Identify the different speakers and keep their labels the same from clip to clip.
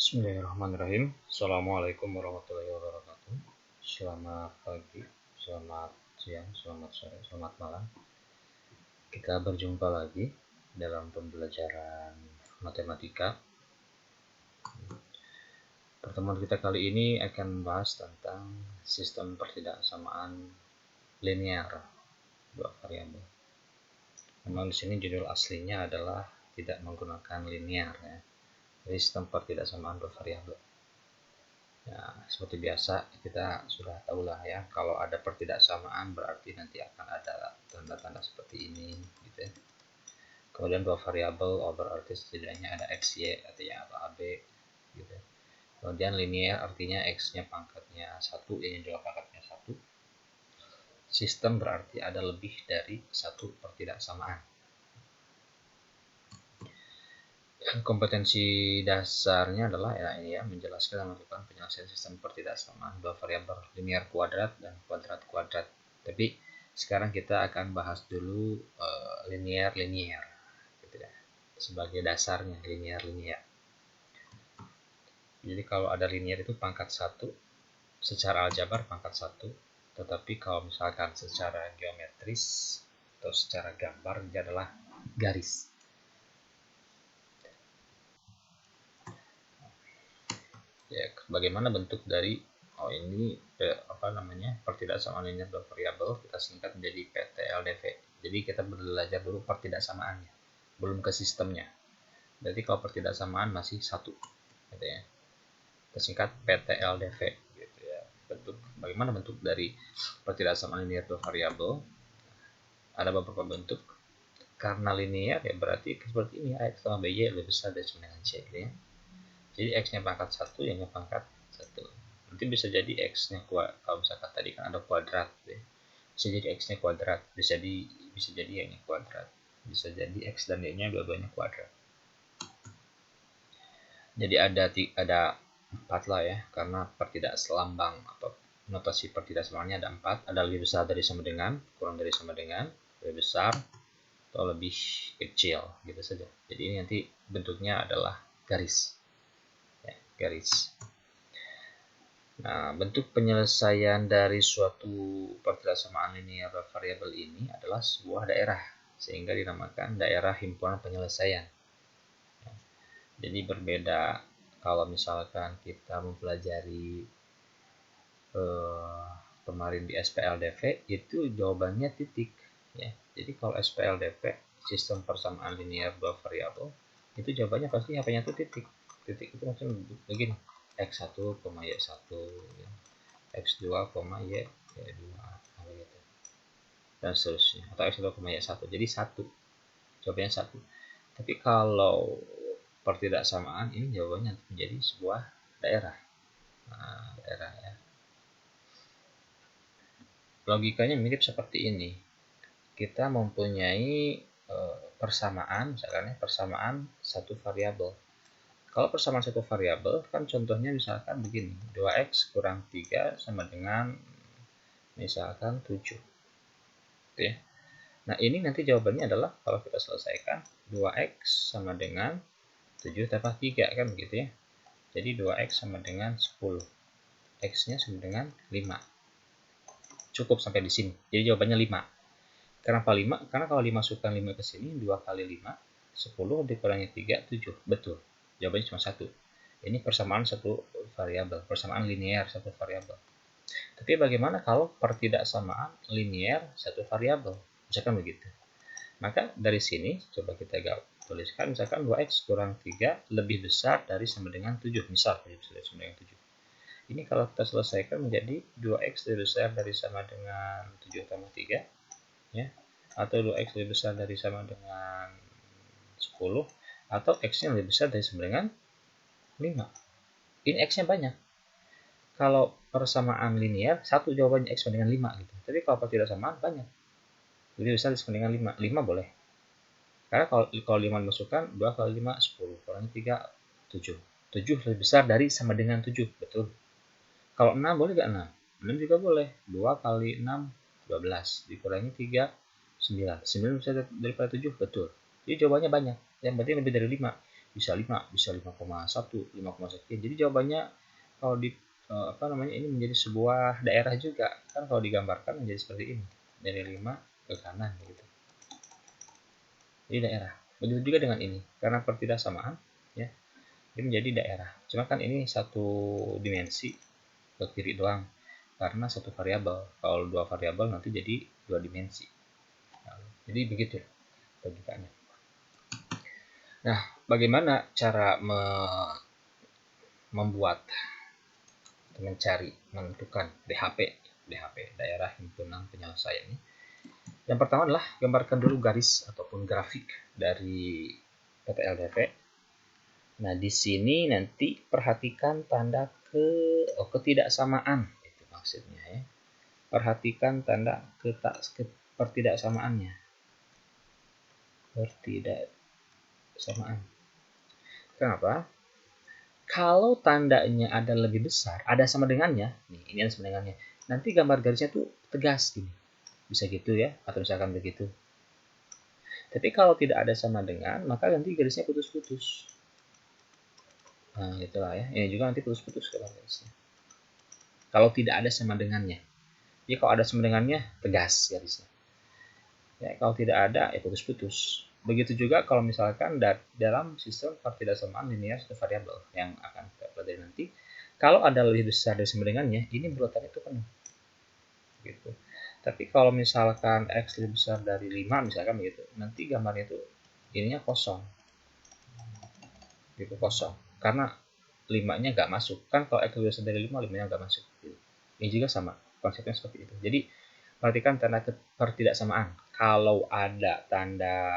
Speaker 1: Bismillahirrahmanirrahim. Assalamualaikum warahmatullahi wabarakatuh. Selamat pagi, selamat siang, selamat sore, selamat malam. Kita berjumpa lagi dalam pembelajaran matematika. Pertemuan kita kali ini akan membahas tentang sistem pertidaksamaan linear dua variabel. Memang di sini judul aslinya adalah tidak menggunakan linear ya. Jadi sistem pertidaksamaan dua variabel. Ya, seperti biasa kita sudah tahu lah ya, kalau ada pertidaksamaan berarti nanti akan ada tanda-tanda seperti ini gitu ya. Kemudian dua variabel berarti setidaknya ada x, y atau ya atau ab gitu ya. Kemudian linear artinya x-nya pangkatnya 1, y-nya juga pangkatnya 1. Sistem berarti ada lebih dari satu pertidaksamaan. Kompetensi dasarnya adalah ya ini ya, menjelaskan dan melakukan penyelesaian sistem pertidaksamaan dua variabel linear kuadrat dan kuadrat kuadrat. Tapi sekarang kita akan bahas dulu linear gitu ya, sebagai dasarnya linear. Jadi kalau ada linear itu pangkat 1 secara aljabar pangkat 1, tetapi kalau misalkan secara geometris atau secara gambar dia adalah garis. Ya, bagaimana bentuk dari ini pertidaksamaan linear dua variabel, kita singkat menjadi PTLDV. Jadi kita belajar dulu pertidaksamaannya, belum ke sistemnya. Berarti kalau pertidaksamaan masih 1 gitu ya. Kita singkat PTLDV gitu ya. Bagaimana bentuk dari pertidaksamaan linear dua variabel? Ada beberapa bentuk. Karena linear ya berarti seperti ini, x sama by lebih besar dari sama dengan c gitu ya. Jadi x-nya pangkat 1, y-nya pangkat 1. Nanti bisa jadi x-nya kalau misalkan tadi kan ada kuadrat ya. Bisa jadi x-nya kuadrat, bisa jadi y-nya kuadrat. Bisa jadi x dan y-nya dua-duanya kuadrat. Jadi ada 4 lah ya, karena pertidakselambang atau notasi pertidaksamaannya ada 4, ada lebih besar dari sama dengan, kurang dari sama dengan, lebih besar atau lebih kecil gitu saja. Jadi ini nanti bentuknya adalah garis. Garis. Nah, bentuk penyelesaian dari suatu pertidaksamaan linear variabel ini adalah sebuah daerah, sehingga dinamakan daerah himpunan penyelesaian. Jadi berbeda kalau misalkan kita mempelajari kemarin di SPLDV itu jawabannya titik ya. Jadi kalau SPLDV sistem persamaan linear dua variabel itu jawabannya pasti apanya itu titik. Titik itu macam begini, x1, y1 x2, y2 gitu dan seterusnya, atau x2, y1 jadi 1, jawabannya 1. Tapi kalau pertidaksamaan ini jawabannya menjadi sebuah daerah. Nah, daerah ya. Logikanya mirip seperti ini. Kita mempunyai persamaan, misalkan persamaan satu variabel. Kalau persamaan satu variabel kan contohnya misalkan begini, 2x kurang 3 sama dengan misalkan 7 gitu ya. Nah ini nanti jawabannya adalah kalau kita selesaikan 2x sama dengan 7 tambah 3 kan begitu ya. Jadi 2x sama dengan 10, x nya sama dengan 5. Cukup sampai di sini, jadi jawabannya 5. Kenapa 5? Karena kalau dimasukkan 5 ke sini, 2 kali 5 10 dikurangi 3 7, betul. Jawabannya cuma 1. Ini persamaan satu variabel, persamaan linear satu variabel. Tapi bagaimana kalau pertidaksamaan linear satu variabel? Misalkan begitu. Maka dari sini coba kita tuliskan misalkan 2x kurang 3 lebih besar dari sama dengan 7. Misal lebih besar dari sama dengan 7. Ini kalau kita selesaikan menjadi 2x lebih besar dari sama dengan 7 tambah 3 ya. Atau 2x lebih besar dari sama dengan 10, atau x-nya lebih besar dari sama dengan 5. Ini x-nya banyak. Kalau persamaan linear, satu jawabannya x sama dengan 5 gitu. Tapi kalau pertidaksamaan banyak. Lebih besar dari sama dengan 5. 5 boleh. Karena kalau 5 dimasukkan, 2 kali 5 10, kurangi 3 7. 7 lebih besar dari sama dengan 7, betul. Kalau 6 boleh enggak 6? 6 juga boleh. 2 kali 6 12, dikurangi 3 9. 9 lebih besar daripada 7, betul. Jadi jawabannya banyak. Yang penting lebih dari 5. bisa 5, bisa 5,1, 5,1. Jadi jawabannya kalau di ini menjadi sebuah daerah juga kan, kalau digambarkan menjadi seperti ini, dari 5 ke kanan gitu. Jadi daerah. Begitu juga dengan ini, karena pertidaksamaan ya, ini menjadi daerah. Cuma kan ini satu dimensi ke kiri doang karena satu variabel. Kalau dua variabel nanti jadi dua dimensi. Jadi begitu logikanya. Nah, bagaimana cara membuat, mencari, menentukan DHP, daerah himpunan penyelesaian ini? Yang pertama adalah gambarkan dulu garis ataupun grafik dari PTLDP. Nah, di sini nanti perhatikan tanda ketidaksamaan, itu maksudnya ya. Perhatikan tanda pertidaksamaannya. Pertidaksamaan. Kenapa? Kalau tandanya ada lebih besar, ada sama dengannya, nih ini ada sama dengannya, nanti gambar garisnya tuh tegas gini, bisa gitu ya, atau misalkan begitu. Tapi kalau tidak ada sama dengan, maka nanti garisnya putus-putus. Nah, itulah ya. Ini juga nanti putus-putus kalau garisnya. Kalau tidak ada sama dengannya. Jadi kalau ada sama dengannya, tegas garisnya. Ya, kalau tidak ada, ya putus-putus. Begitu juga kalau misalkan dalam sistem pertidaksamaan linear satu variabel yang akan kita pelajari nanti. Kalau ada lebih besar dari sama dengannya, ini berurutan itu penuh. Gitu. Tapi kalau misalkan X lebih besar dari 5, misalkan begitu, nanti gambarnya itu ininya kosong. Gitu, kosong. Karena 5-nya nggak masuk. Kan kalau X lebih besar dari 5, 5-nya nggak masuk. Gitu. Ini juga sama. Konsepnya seperti itu. Jadi, perhatikan tanda pertidaksamaan. Kalau ada tanda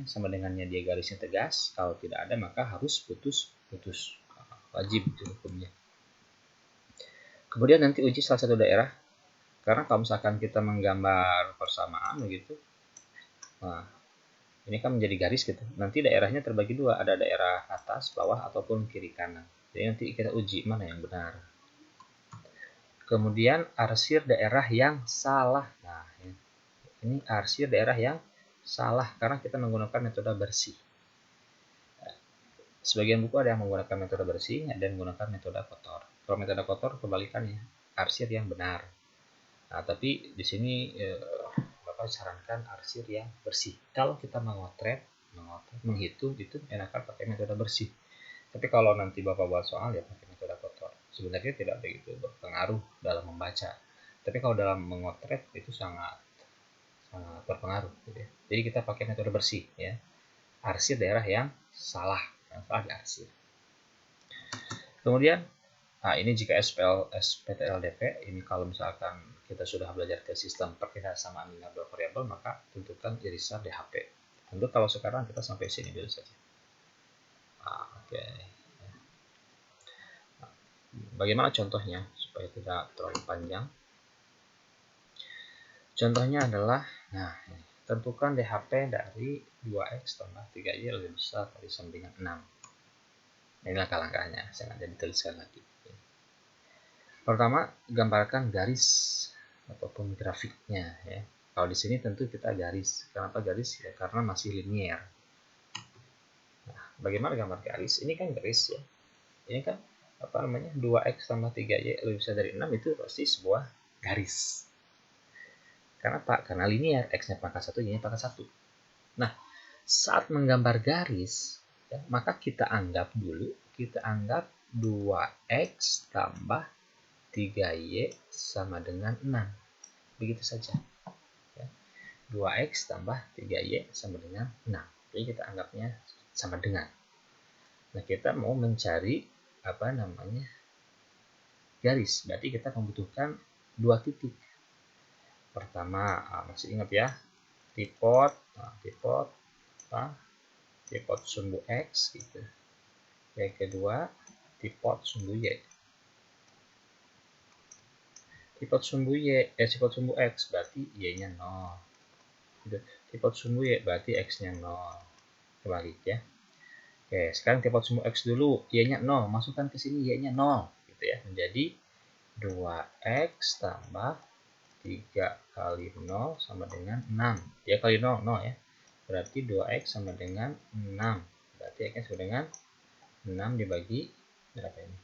Speaker 1: sama dengannya dia garisnya tegas, kalau tidak ada maka harus putus. Wajib itu hukumnya. Kemudian nanti uji salah satu daerah. Karena kalau misalkan kita menggambar persamaan begitu, nah ini kan menjadi garis gitu. Nanti daerahnya terbagi dua, ada daerah atas, bawah, ataupun kiri kanan. Jadi nanti kita uji mana yang benar. Kemudian arsir daerah yang salah. Nah, ini arsir daerah yang salah karena kita menggunakan metode bersih. Sebagian buku ada yang menggunakan metode bersih, ada yang menggunakan metode kotor. Kalau metode kotor kebalikannya, arsir yang benar. Nah, tapi di sini Bapak sarankan arsir yang bersih. Kalau kita mengotret, menghitung itu enakan pakai metode bersih. Tapi kalau nanti Bapak buat soal ya pakai metode kotor. Sebenarnya tidak begitu berpengaruh dalam membaca. Tapi kalau dalam mengotret itu sangat berpengaruh. Gitu ya. Jadi kita pakai metode bersih ya. Arsir daerah yang salah di arsir. Kemudian, nah ini jika SPTLDP, ini kalau misalkan kita sudah belajar ke sistem pertidaksamaan linear dua variabel, maka tentukan irisan DHP. Tentu kalau sekarang kita sampai sini dulu saja. Oke. Bagaimana contohnya supaya tidak terlalu panjang? Contohnya adalah, nah tentukan DHP dari 2X tambah 3Y lebih besar dari sama dengan 6. Ini langkah-langkahnya, saya nanti dituliskan lagi. Pertama, gambarkan garis ataupun grafiknya ya. Kalau di sini tentu kita garis. Kenapa garis? Ya karena masih linear. Nah, bagaimana gambar garis? Ini kan garis ya. Ini kan 2X tambah 3Y lebih besar dari 6 itu pasti sebuah garis. Kenapa? Karena linear, X-nya pangkat 1, Y-nya pangkat 1. Nah, saat menggambar garis, ya, maka kita anggap 2X tambah 3Y sama dengan 6. Begitu saja. Ya. 2X tambah 3Y sama dengan 6. Jadi kita anggapnya sama dengan. Nah, kita mau mencari garis. Berarti kita membutuhkan 2 titik. Pertama, masih ingat ya, tipot sumbu X gitu. Yang kedua, tipot sumbu Y. Tipot sumbu X berarti Y-nya 0. Gitu. Tipot sumbu Y berarti X-nya 0. Kebalik ya. Oke, sekarang tipot sumbu X dulu, Y-nya 0. Masukkan ke sini Y-nya 0. Gitu ya. Menjadi 2X tambah 3 kali 0 sama dengan 6. 3 kali 0, 0 ya. Berarti 2X sama dengan 6. Berarti X-nya sama dengan 6 dibagi berapa ini?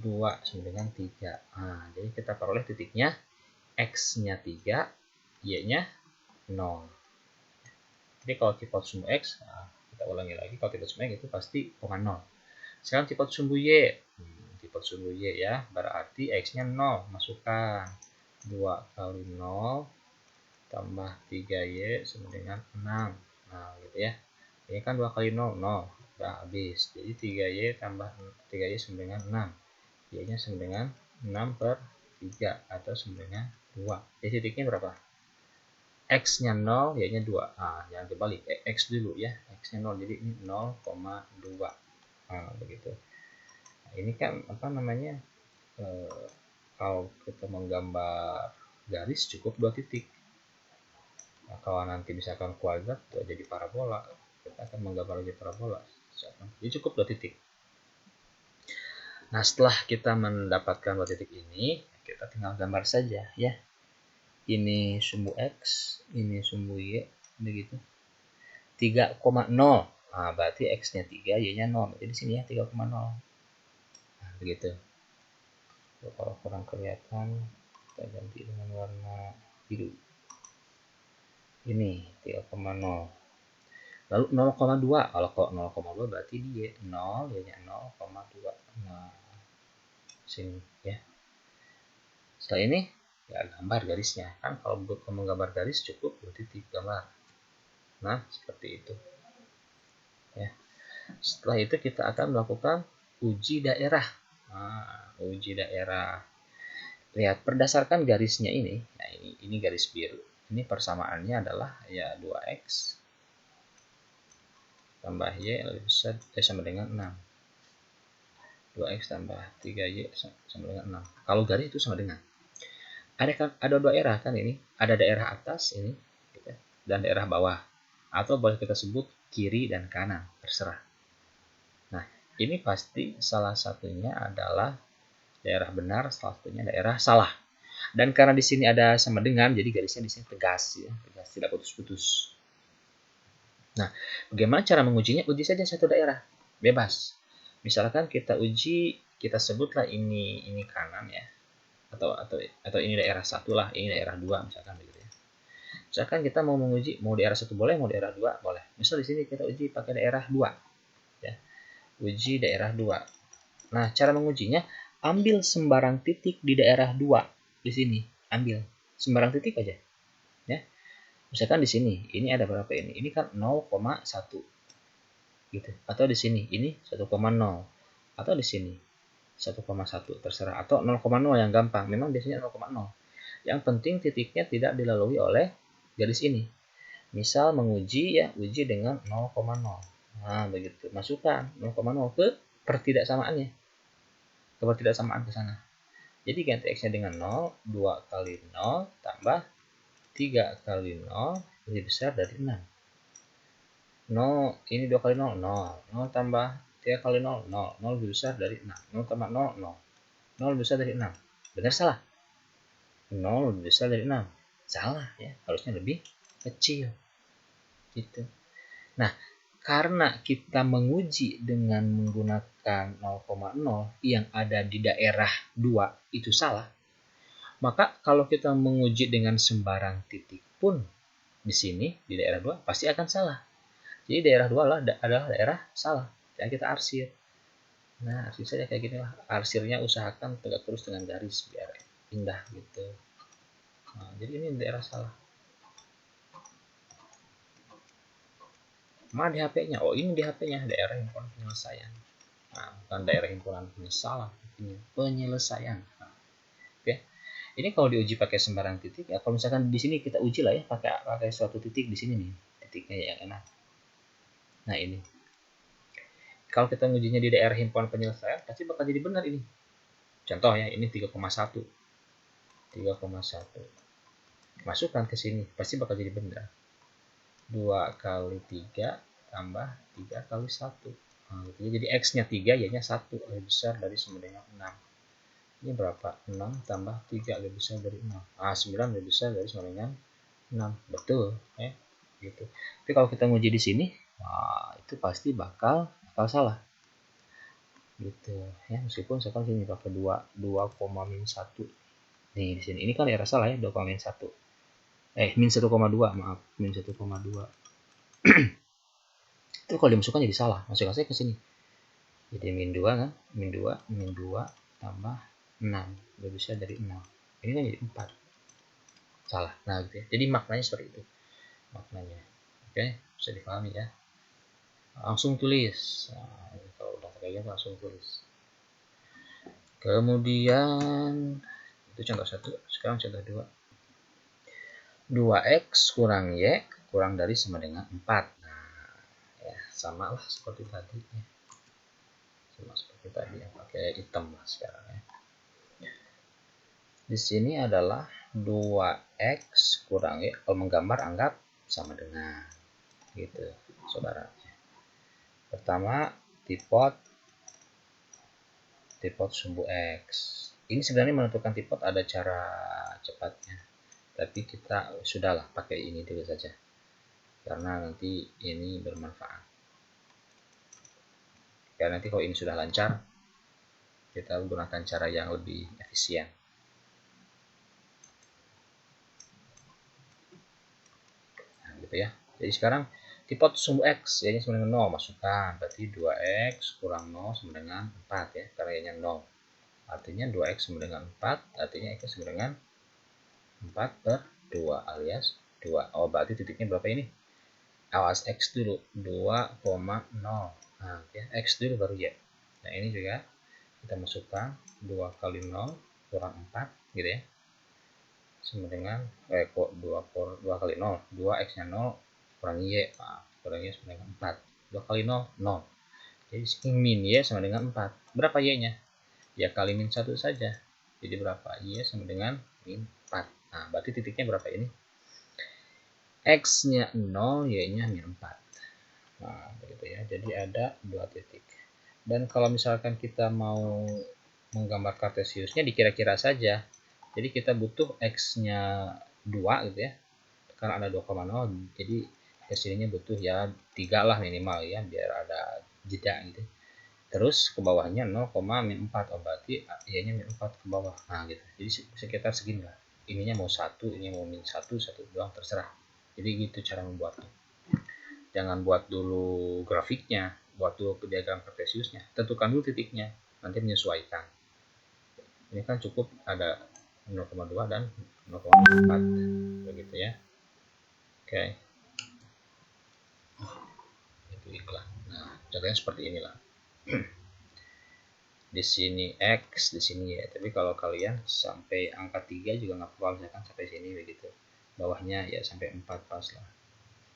Speaker 1: 2 sama dengan 3. Nah, jadi kita peroleh titiknya X-nya 3, Y-nya 0. Jadi kalau cepat sumbu X, nah, kita ulangi lagi, kalau cepat sumbu X itu pasti 0. Sekarang cepat sumbu Y. Cepat sumbu Y ya, berarti X-nya 0. Masukkan 2 kali 0 tambah 3Y sama dengan 6. Nah, gitu ya. Ini kan 2 kali 0, 0. Udah habis. Jadi 3Y tambah 3Y sama dengan 6. Y-nya sama dengan 6 per 3 atau sama dengan 2. Jadi titiknya berapa? X-nya 0, Y-nya 2. Nah, jangan kebalik. X dulu ya. X-nya 0, jadi ini 0,2. Nah, begitu. Nah, ini kan apa namanya? Kalau kita menggambar garis cukup 2 titik. Nah, kalau nanti misalkan kuadrat atau jadi parabola, kita akan menggambar jadi parabola. Jadi cukup 2 titik. Nah, setelah kita mendapatkan 2 titik ini, kita tinggal gambar saja ya. Ini sumbu X, ini sumbu Y, begitu. 3,0. Nah, berarti X-nya 3, Y-nya 0. Jadi di sini ya 3,0. Nah, begitu. Kalau kurang kelihatan, kita ganti dengan warna biru. Ini 3,0. Lalu 0,2. Kalau 0,2 berarti dia 0, Y-nya 0,2. Nah, sini ya. Setelah ini ya gambar garisnya. Kan kalau menggambar garis cukup 2 titik gambar. Nah, seperti itu. Ya. Setelah itu kita akan melakukan uji daerah. Nah, uji daerah. Lihat berdasarkan garisnya ini. Nah, ini garis biru. Ini persamaannya adalah ya 2X tambah Y lebih besar sama dengan 6. 2X tambah 3Y sama dengan 6. Kalau garis itu sama dengan. Ada daerah kan ini. Ada daerah atas ini gitu, dan daerah bawah. Atau boleh kita sebut kiri dan kanan. Terserah. Nah, ini pasti salah satunya adalah daerah benar, salah satunya daerah salah. Dan karena di sini ada sama dengan, jadi garisnya di sini tegas ya, tegas, tidak putus-putus. Nah, bagaimana cara mengujinya? Uji saja satu daerah, bebas. Misalkan kita uji, kita sebutlah ini kanan ya, atau ini daerah 1 lah, ini daerah 2 misalkan begitu ya. Misalkan kita mau menguji, mau daerah 1 boleh, mau daerah 2 boleh. Misal di sini kita uji pakai daerah 2 ya. Uji daerah 2. Nah, cara mengujinya, ambil sembarang titik di daerah 2 di sini, ambil sembarang titik aja ya. Misalkan di sini, ini ada berapa ini? Ini kan 0,1 gitu. Atau di sini, ini 1,0. Atau di sini 1,1 terserah, atau 0,0 yang gampang. Memang biasanya 0,0. Yang penting titiknya tidak dilalui oleh garis ini. Misal menguji ya, uji dengan 0,0. Nah, begitu. Masukkan 0,0 ke pertidaksamaannya. Ke pertidaksamaan ke sana. Jadi ganti X-nya dengan 0, 2 kali 0 tambah 3 kali 0 lebih besar dari 6. 0, ini 2 kali 0, 0. 0 tambah 3 kali 0, 0. 0 lebih besar dari 6. 0 tambah 0, 0. 0 lebih besar dari 6. Benar salah? 0 lebih besar dari 6. Salah ya, harusnya lebih kecil. Gitu. Nah, karena kita menguji dengan menggunakan 0,0 yang ada di daerah 2 itu salah, maka kalau kita menguji dengan sembarang titik pun di sini di daerah 2 pasti akan salah. Jadi daerah 2 adalah daerah salah. Dan kita arsir. Nah, arsir saja kayak gini lah. Arsirnya usahakan tegak terus dengan garis biar indah gitu. Nah, jadi ini daerah salah. Mana di HP-nya? Oh, ini di HP-nya daerah himpunan penyelesaian. Nah, bukan daerah himpunan penyesalan, penyelesaian. Nah, oke. Ini kalau diuji pakai sembarang titik ya, kalau misalkan di sini kita uji lah ya pakai suatu titik di sini nih, titiknya yang enak. Nah, ini. Kalau kita ngujinya di daerah himpunan penyelesaian pasti bakal jadi benar ini. Contoh ya, ini 3,1. 3,1. Masukkan ke sini, pasti bakal jadi benar. 2 kali 3 tambah 3 kali 1. Nah, gitu. Jadi X-nya 3, Y-nya 1, lebih besar dari sama dengan 6. Ini berapa? 6 tambah 3 lebih besar dari 6. Ah, 9 lebih besar dari sama dengan 6. Betul, ya. Gitu. Tapi kalau kita nguji di sini, Nah, itu pasti bakal salah gitu ya, meskipun sekarang sini pakai 2,-1 nih di sini. Ini kan daerah salah ya, 2,-1. -1,2, maaf, -1,2. Itu kalau dimasukkan jadi salah. Masukkan saya ke sini. Jadi -2 kan, -2 tambah 6. Udah bisa dari 6. Ini kan jadi 4. Salah. Nah, gitu ya. Jadi maknanya seperti itu. Maknanya. Oke, bisa dipahami ya. Langsung tulis. Nah, kalau udah kayak gitu langsung tulis. Kemudian itu contoh 1, sekarang contoh 2. 2x kurang y kurang dari sama dengan 4. Nah, ya sama lah seperti tadi ya. Sama seperti tadi yang pakai hitam lah sekarang ya. Di sini adalah 2x kurang y, kalau menggambar anggap sama dengan gitu, saudara. Pertama, tipot sumbu x. Ini sebenarnya menentukan tipot ada cara cepatnya, tapi kita sudahlah pakai ini dulu saja karena nanti ini bermanfaat. Ya nanti kalau ini sudah lancar, kita gunakan cara yang lebih efisien. Nah, gitu ya. Jadi sekarang tipot sumbu x, y-nya sama dengan 0, masukkan. Berarti 2x kurang 0 sama dengan 4 ya, karena y-nya 0. Artinya 2x sama dengan 4, artinya x sama dengan 4 per 2 alias 2. Oh, berarti titiknya berapa ini? Awas x dulu, 2,0. Nah, ya, x dulu baru y. Nah, ini juga kita masukkan 2 kali 0 kurang 4 gitu ya. Sama dengan kok 2 kali 0, 2 x nya 0 kurang y, kurang y sama dengan 4. 2 kali 0, 0. Jadi min y sama dengan 4. Berapa y nya? Ya kali min 1 saja. Jadi berapa? Y sama dengan min 4. Nah, berarti titiknya berapa ini? X nya 0, y nya min 4. Nah, begitu ya. Jadi ada 2 titik. Dan kalau misalkan kita mau menggambar kartesiusnya dikira-kira saja. Jadi kita butuh x-nya 2 gitu ya. Karena ada 2,0, jadi kesininya butuh ya 3 lah minimal ya, biar ada jeda gitu. Terus ke bawahnya 0,-4. Oh, berarti y-nya min 4 ke bawah. Nah, gitu. Jadi sekitar segini lah. Ininya mau 1, ini mau min 1 doang terserah. Jadi gitu cara membuatnya. Jangan buat dulu grafiknya, buat dulu diagram kartesiusnya. Tentukan dulu titiknya, nanti menyesuaikan. Ini kan cukup ada 0,2 dan 0,4 begitu ya. Oke. Itu iklan. Nah, contohnya seperti inilah. Di sini x, di sini ya. Tapi kalau kalian sampai angka 3 juga nggak apa-apa, misalkan sampai sini begitu. Bawahnya ya sampai 4 pas lah.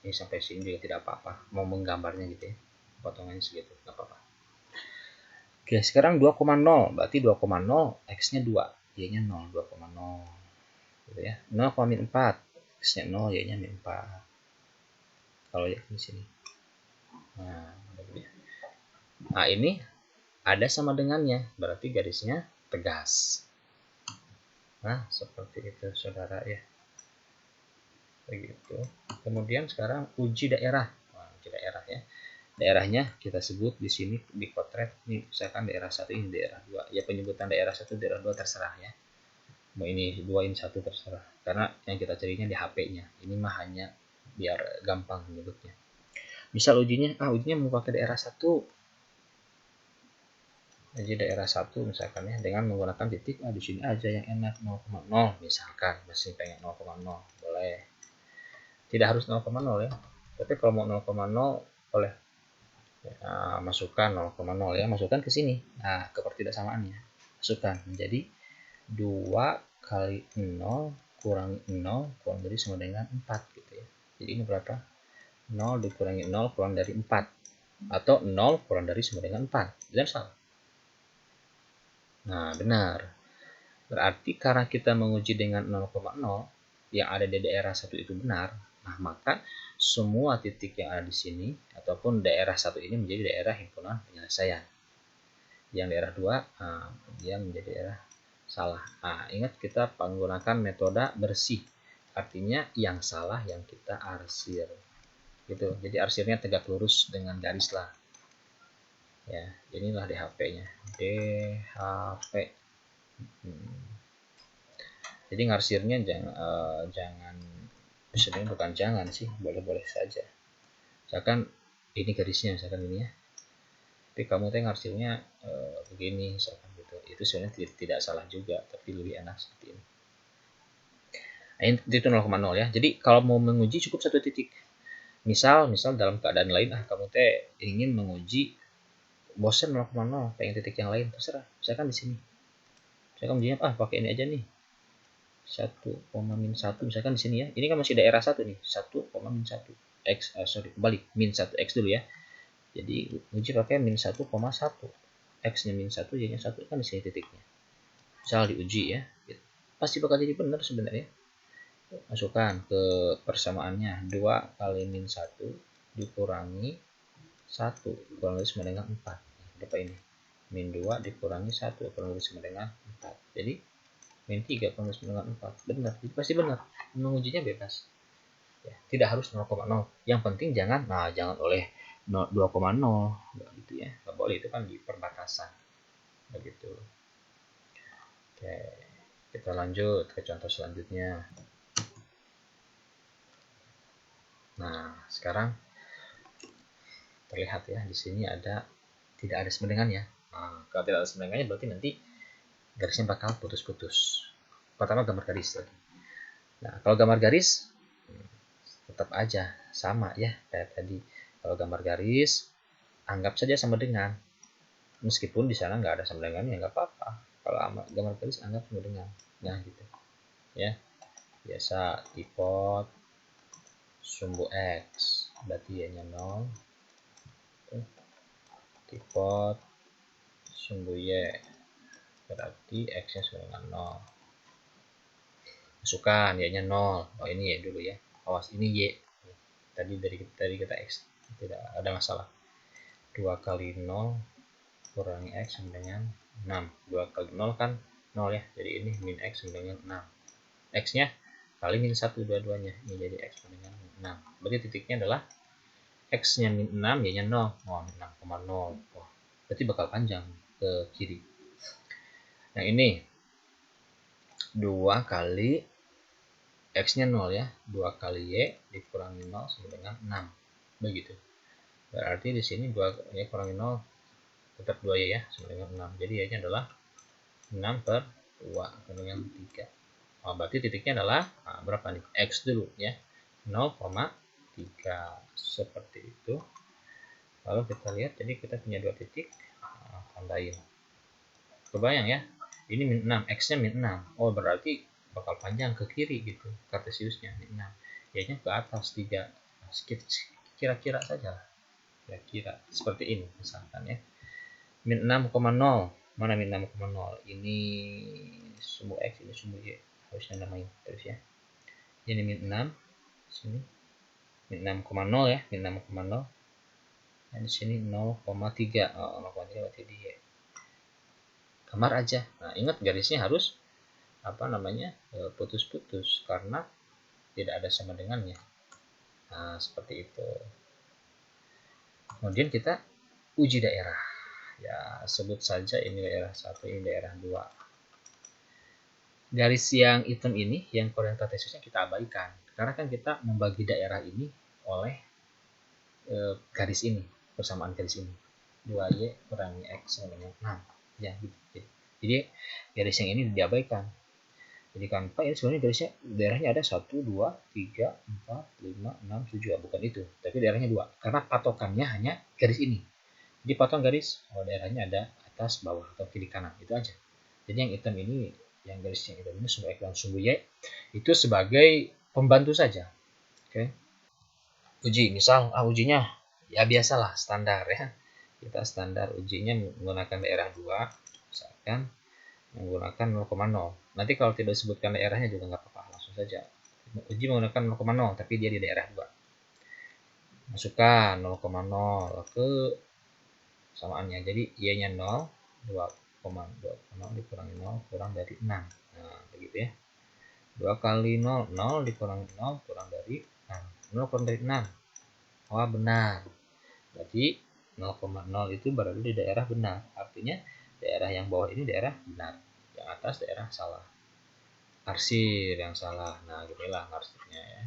Speaker 1: Ini sampai sini juga tidak apa-apa. Mau menggambarnya gitu ya. Potongannya segitu, nggak apa-apa. Oke, sekarang 2,0. Berarti 2,0 x-nya 2, y-nya 0, 2,0. Gitu ya. 0,4, x-nya 0, y-nya min 4. Kalau ya di sini. Nah, ini ada sama dengannya, berarti garisnya tegas. Nah, seperti itu saudara ya. Begitu. Kemudian sekarang uji daerah. Nah, uji daerah ya. Daerahnya kita sebut di sini di potret. Ini misalkan daerah 1, ini daerah 2. Ya penyebutan daerah 1, daerah 2 terserah ya. Mau ini 2, ini 1 terserah. Karena yang kita carinya di HP-nya. Ini mah hanya biar gampang menyebutnya. Misal ujinya mau pakai daerah 1. Jadi daerah 1 misalkan ya, dengan menggunakan titik di sini aja yang enak 0,0 misalkan, masih pengen 0,0 boleh. Tidak harus 0,0 ya. Tapi kalau mau 0,0 boleh. Ya, masukkan 0,0 ya, masukkan ke sini. Nah, ke pertidaksamaannya. Masukkan menjadi 2 kali 0 kurang 0 kurang dari sama dengan 4 gitu ya. Jadi ini berapa? 0 dikurangi 0 kurang dari 4 atau 0 kurang dari sama dengan 4. Benar salah? Nah, benar. Berarti karena kita menguji dengan 0,0 yang ada di daerah 1 itu benar, nah maka semua titik yang ada di sini ataupun daerah 1 ini menjadi daerah himpunan penyelesaian. Yang daerah 2 dia menjadi daerah salah. Nah, ingat kita menggunakan metode bersih. Artinya yang salah yang kita arsir. gitu. Jadi arsirnya tegak lurus dengan garis lah. Ya, inilah DHP-nya. DHP. Jadi ngarsirnya jangan sebenarnya bukan jangan sih, boleh-boleh saja. Misalkan ini garisnya, misalkan ini ya. Tapi kamu teh ngarsirnya begini, misalkan gitu. Itu sebenarnya tidak salah juga, tapi lebih enak seperti ini. Nah, itu 0,0 ya. Jadi kalau mau menguji cukup satu titik. Misal dalam keadaan lain kamu teh ingin menguji bosen 0,0, pengen titik yang lain, terserah. Misalkan di sini. Misalkan ujinya pakai ini aja nih. 1,-1 misalkan di sini ya. Ini kan masih daerah 1 nih. 1,-1 x balik -1 x dulu ya. Jadi uji pakai -1,1. X-nya -1, Y-nya 1 kan di sini titiknya. Misal diuji ya. Pasti bakal jadi benar sebenarnya. Masukkan ke persamaannya 2 kali -1 dikurangi 1 kurang lebih sama dengan 4. Berapa ini? -2 dikurangi 1 kurang lebih sama dengan 4. Jadi -3 kurang lebih sama dengan 4. Benar, jadi pasti benar. Mengujinya bebas. Ya, tidak harus 0,0. Yang penting jangan oleh 2,0 gitu ya. Nggak boleh, itu kan di perbatasan. Begitu. Oke, kita lanjut ke contoh selanjutnya. Nah, sekarang terlihat ya di sini tidak ada semendengannya. Nah, kalau tidak ada semendengannya berarti nanti garisnya bakal putus-putus. Pertama gambar garis lagi. Nah, kalau gambar garis tetap aja sama ya kayak tadi. Kalau gambar garis anggap saja sama dengan, meskipun di sana nggak ada sama dengannya nggak apa-apa. Kalau gambar garis anggap sama dengan. Nah gitu ya. Biasa tipot sumbu x berarti y-nya 0. Tipot sumbu y berarti x-nya sama dengan 0. Masukkan y-nya 0. Oh ini y dulu ya. Awas ini y. Tadi kita x. Tidak ada masalah. 2 kali 0 kurangi x sama dengan 6. 2 kali 0 kan 0 ya. Jadi ini min x sama dengan 6. X-nya kali min 1 dua-duanya. Ini jadi x sama dengan 6. Berarti titiknya adalah x-nya min 6, y-nya 0. Oh, 6,0. Wah, berarti bakal panjang ke kiri. Yang ini 2 kali x-nya 0 ya. 2 kali y dikurangi 0 sama dengan 6. Begitu. Berarti di sini 2 y kurangi 0 tetap 2y ya sama dengan 6. Jadi y-nya adalah 6 per 2 sama dengan 3. Oh, berarti titiknya adalah berapa nih? X dulu ya. 0,3 seperti itu. Lalu kita lihat jadi kita punya dua titik, tandain. Kebayang ya? Ini min 6, x-nya min 6. Oh, berarti bakal panjang ke kiri gitu. Kartesiusnya min 6. Y-nya ke atas 3. Kira-kira saja lah. Kira-kira seperti ini misalkan ya. Min 6,0. Mana min 6,0? Ini sumbu x, ini sumbu y. Harusnya namain terus ya. Ini min 6. Sini min 6,0 ya, min 6,0. Dan di sini 0,3. 0,3 berarti di y. Gambar aja. Nah, ingat garisnya harus putus-putus karena tidak ada sama dengannya. Nah, seperti itu. Kemudian kita uji daerah. Ya, sebut saja ini daerah 1, ini daerah 2. Garis yang hitam ini, yang koordinat kartesiusnya kita abaikan. Karena kan kita membagi daerah ini oleh garis ini, persamaan garis ini. 2y kurangi x sama dengan 6. Ya, gitu. Jadi garis yang ini diabaikan. Jadi kan Pak ini sebenarnya garisnya daerahnya ada 1, 2, 3, 4, 5, 6, 7. Bukan itu, tapi daerahnya 2. Karena patokannya hanya garis ini. Jadi potong garis, daerahnya ada atas, bawah, atau kiri kanan. Itu aja. Jadi yang hitam ini, yang garis yang hitam ini sumbu x dan sumbu y itu sebagai pembantu saja. Oke. Uji, misal ujinya ya biasalah standar ya. Kita standar ujinya menggunakan daerah 2, misalkan menggunakan 0,0. Nanti kalau tidak disebutkan daerahnya juga nggak apa-apa, langsung saja. Uji menggunakan 0,0, tapi dia di daerah 2. Masukkan 0,0 ke samaannya. Jadi y-nya 0, 2,0 dikurangi 0 kurang dari 6. Nah, begitu ya. 2 kali 0, 0 dikurangi 0 kurang dari 6. 0 kurang dari 6. Wah, benar. Berarti 0,0 itu berada di daerah benar. Artinya daerah yang bawah ini daerah benar. Yang atas daerah salah. Arsir yang salah. Nah, ginilah ngarsirnya ya.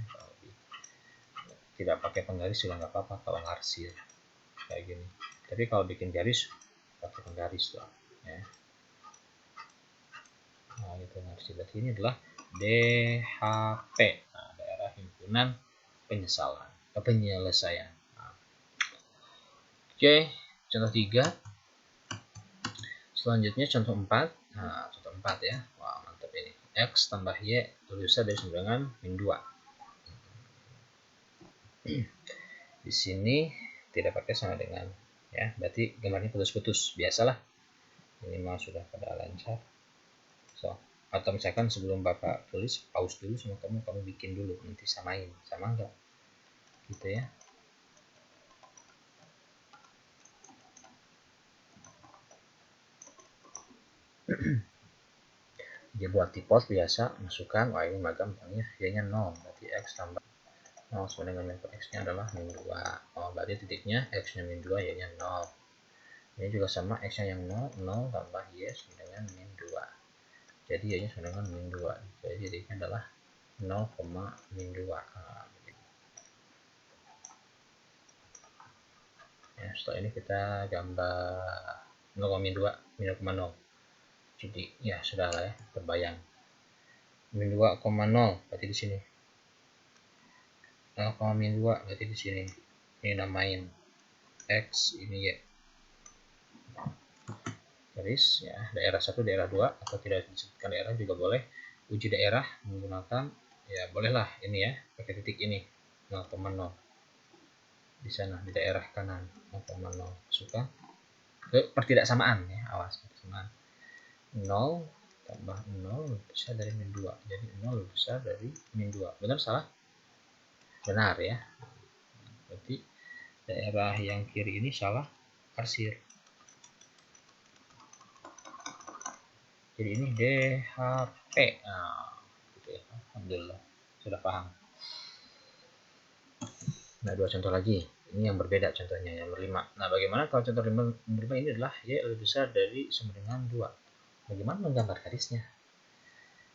Speaker 1: Tidak pakai penggaris juga nggak apa-apa kalau ngarsir kayak gini. Tapi kalau bikin garis pakai penggaris lah. Ya. Nah, itu ngarsir. Berarti ini adalah DHP. Nah, daerah himpunan penyelesaian. Nah. Oke, contoh 3. Selanjutnya contoh 4. Nah, contoh 4 ya. Wah, mantap ini. X tambah Y lebih besar dari sama dengan min 2. Di sini tidak pakai sama dengan ya, berarti gambarnya putus-putus. Biasalah. Ini mah sudah pada lancar. So, atau misalkan sebelum Bapak tulis, pause dulu sama kamu bikin dulu, nanti samain. Sama enggak? Gitu ya. Dia buat default biasa masukkan ini magam y-nya 0, berarti x tambah 0 sama dengan x-nya adalah min 2. Oh, berarti titiknya x-nya min 2, y-nya 0. Ini juga sama, x-nya yang 0, 0 tambah y sama dengan min 2. Jadi y-nya sama dengan min 2. Jadi titiknya adalah 0, min 2. Nah, ya, setelah ini kita gambar 0, min 2, min 0,0. Jadi ya sudah lah ya, terbayang. Min 2,0 berarti di sini. 0, min 2 berarti di sini. Ini namain x, ini y. Garis ya, daerah 1, daerah 2 atau tidak disebutkan daerah juga boleh. Uji daerah menggunakan ya bolehlah ini ya, pakai titik ini 0,0. Di sana di daerah kanan 0,0 suka ke pertidaksamaan ya, awas pertidaksamaan. 0 tambah 0 lebih besar dari min 2. Jadi 0 lebih besar dari min 2. Benar salah? Benar ya. Berarti daerah yang kiri ini salah arsir. Jadi ini DHP. Nah, gitu ya. Alhamdulillah sudah paham. Nah, 2 contoh lagi. Ini yang berbeda contohnya, yang berlima. Nah, bagaimana kalau contoh berlima ini adalah y lebih besar dari sama dengan 2. Bagaimana menggambar garisnya?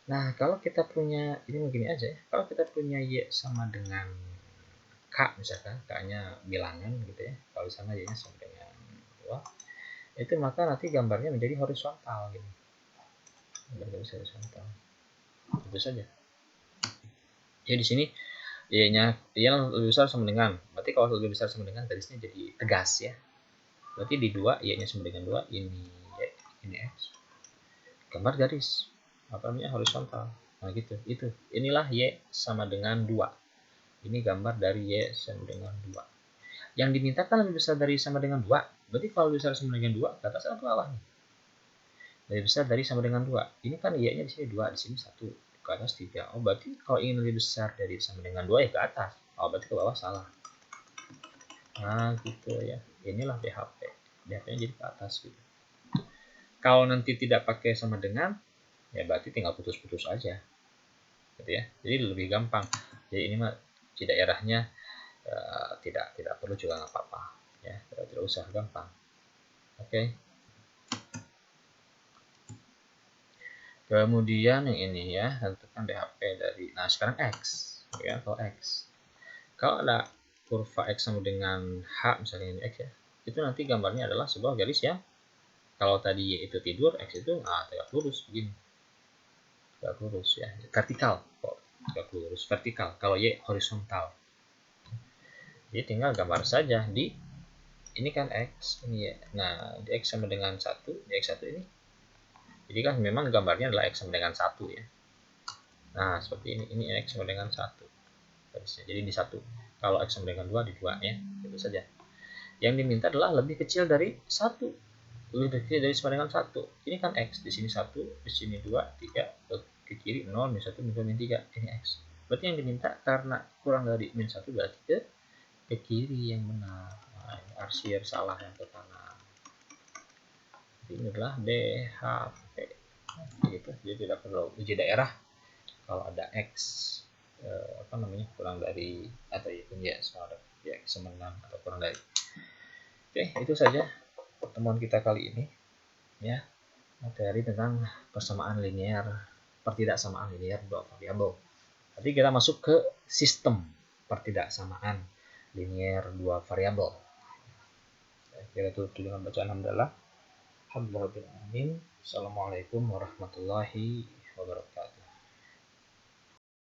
Speaker 1: Nah, kalau kita punya, ini begini aja ya. Kalau kita punya y sama dengan k misalkan, k-nya bilangan gitu ya. Kalau di sana y-nya sama dengan 2. Itu maka nanti gambarnya menjadi horizontal gitu. Gambar garis horizontal. Itu saja. Ya di sini y-nya lebih besar sama dengan, berarti kalau lebih besar sama dengan garisnya jadi tegas ya. Berarti di 2 y-nya sama dengan 2, ini y, ini x. Gambar garis apa namanya horizontal. Nah gitu, itu. Inilah y sama dengan 2. Ini gambar dari y sama dengan 2. Yang diminta kan lebih besar dari sama dengan 2. Berarti kalau lebih besar sama dengan 2, ke atas atau bawah nih? Lebih besar dari sama dengan 2. Ini kan y-nya di sini 2, di sini 1. Ke atas 3. Oh, berarti kalau ingin lebih besar dari sama dengan 2 ya ke atas. Oh, berarti ke bawah salah. Nah, gitu ya. Inilah DHP. DHP-nya jadi ke atas gitu. Kalau nanti tidak pakai sama dengan, ya berarti tinggal putus-putus aja. Gitu ya. Jadi lebih gampang. Jadi ini mah di daerahnya tidak perlu juga nggak apa-apa. Ya, tidak usah, gampang. Oke. Kemudian yang ini ya, tentukan DHP dari. Nah, sekarang X. Ya, kalau X. Kalau ada kurva X sama dengan H, misalnya ini X ya, itu nanti gambarnya adalah sebuah garis yang kalau tadi Y itu tidur, X itu tegak lurus begini. Tegak lurus ya, vertikal. Kok tegak lurus vertikal. Kalau Y horizontal. Jadi tinggal gambar saja di ini kan X, ini ya. Nah, di X sama dengan 1, di X1 ini. Jadi kan memang gambarnya adalah X sama dengan 1 ya. Nah, seperti ini X sama dengan 1. Jadi di 1. Kalau X sama dengan 2 di 2 ya. Itu saja. Yang diminta adalah lebih kecil dari 1. Lebih kecil dari sama dengan 1. Ini kan X, di sini 1, di sini 2, 3, ke kiri 0, min 1, min 2, min 3. Ini X. Berarti yang diminta karena kurang dari min 1 berarti ke kiri yang benar. Nah, ini arsir salah yang ke kanan. Ini adalah DHP. Gitu. Jadi tidak perlu uji daerah kalau ada X. kurang dari atau ya sama 6 atau kurang dari. Oke, itu saja pertemuan kita kali ini ya, materi tentang persamaan linear, pertidaksamaan linear dua variabel. Nanti kita masuk ke sistem pertidaksamaan linear dua variabel. Kita tutup dengan bacaan hamdalah. Alhamdulillah. Assalamualaikum warahmatullahi wabarakatuh.